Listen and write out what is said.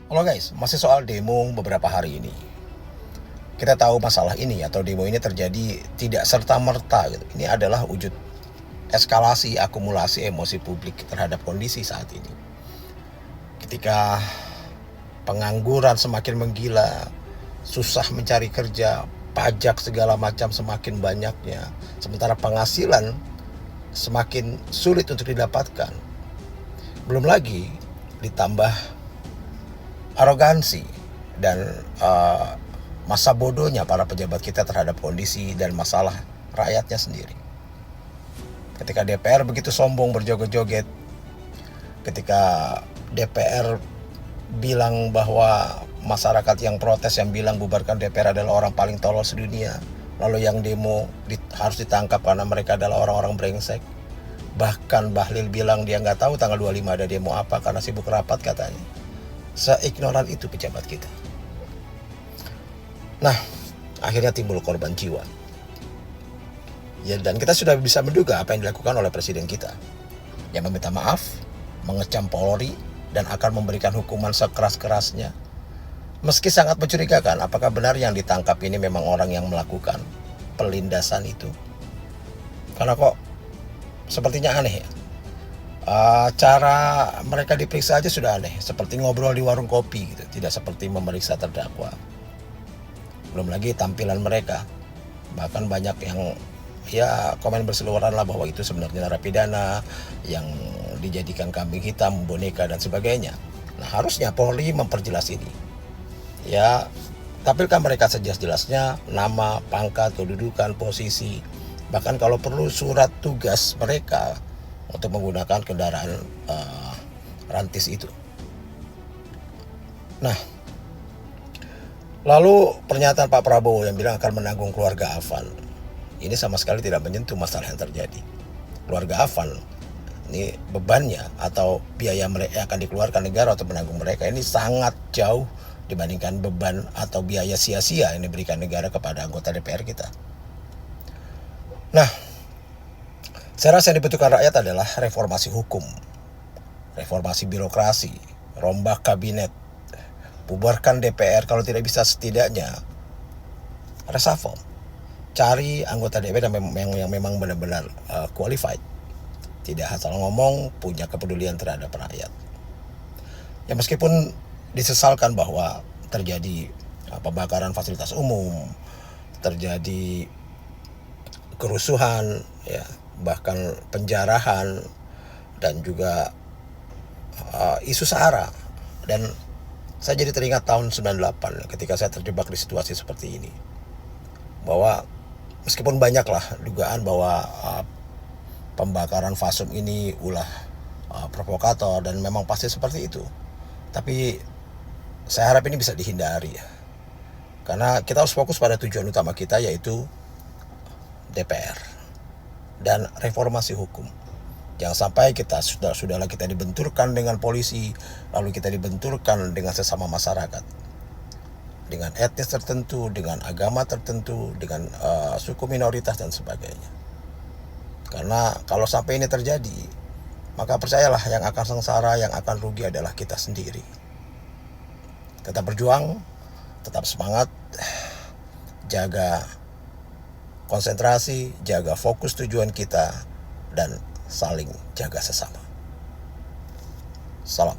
Halo guys, masih soal demo beberapa hari ini. Kita tahu masalah ini atau demo ini terjadi tidak serta-merta gitu. Ini adalah wujud eskalasi akumulasi emosi publik terhadap kondisi saat ini. Ketika pengangguran semakin menggila, susah mencari kerja, pajak segala macam semakin banyaknya, sementara penghasilan semakin sulit untuk didapatkan. Belum lagi ditambah arogansi dan masa bodohnya para pejabat kita terhadap kondisi dan masalah rakyatnya sendiri. Ketika DPR begitu sombong berjoget-joget, ketika DPR bilang bahwa masyarakat yang protes, yang bilang bubarkan DPR adalah orang paling tolol sedunia, lalu yang demo harus ditangkap karena mereka adalah orang-orang brengsek. Bahkan Bahlil bilang dia nggak tahu tanggal 25 ada demo apa karena sibuk rapat katanya. Seignoran itu pejabat kita. Nah, akhirnya timbul korban jiwa. Ya, dan kita sudah bisa menduga apa yang dilakukan oleh presiden kita, yang meminta maaf, mengecam Polri, dan akan memberikan hukuman sekeras-kerasnya. Meski sangat mencurigakan apakah benar yang ditangkap ini memang orang yang melakukan pelindasan itu. Karena kok sepertinya aneh ya. Cara mereka diperiksa aja sudah aneh, seperti ngobrol di warung kopi gitu, tidak seperti memeriksa terdakwa. Belum lagi tampilan mereka, bahkan banyak yang komen berseliweran lah bahwa itu sebenarnya narapidana yang dijadikan kambing hitam, boneka dan sebagainya. Nah, harusnya Polri memperjelas ini. Ya, tampilkan mereka sejelas-jelasnya, nama, pangkat, kedudukan, posisi, bahkan kalau perlu surat tugas mereka untuk menggunakan kendaraan rantis itu. Nah, lalu pernyataan Pak Prabowo yang bilang akan menanggung keluarga Afan, ini sama sekali tidak menyentuh masalah yang terjadi. Keluarga Afan ini bebannya atau biaya mereka akan dikeluarkan negara untuk menanggung mereka ini sangat jauh dibandingkan beban atau biaya sia-sia yang diberikan negara kepada anggota DPR kita. Nah, saya rasa yang dibutuhkan rakyat adalah reformasi hukum, reformasi birokrasi, rombak kabinet, bubarkan DPR, kalau tidak bisa setidaknya reshuffle. Cari anggota DPR yang memang benar-benar qualified, tidak asal ngomong, punya kepedulian terhadap rakyat. Ya, meskipun disesalkan bahwa terjadi pembakaran fasilitas umum, terjadi kerusuhan, ya, bahkan penjarahan, dan juga isu SARA. Dan saya jadi teringat tahun 98 ketika saya terjebak di situasi seperti ini, bahwa meskipun banyaklah dugaan bahwa pembakaran Fasum ini ulah provokator dan memang pasti seperti itu, tapi saya harap ini bisa dihindari ya, karena kita harus fokus pada tujuan utama kita, yaitu DPR dan reformasi hukum. Jangan sampai sudahlah kita dibenturkan dengan polisi, lalu kita dibenturkan dengan sesama masyarakat, dengan etnis tertentu, dengan agama tertentu, dengan suku minoritas dan sebagainya. Karena kalau sampai ini terjadi, maka percayalah yang akan sengsara, yang akan rugi adalah kita sendiri. Tetap berjuang, tetap semangat, jaga konsentrasi, jaga fokus tujuan kita, dan saling jaga sesama. Salam.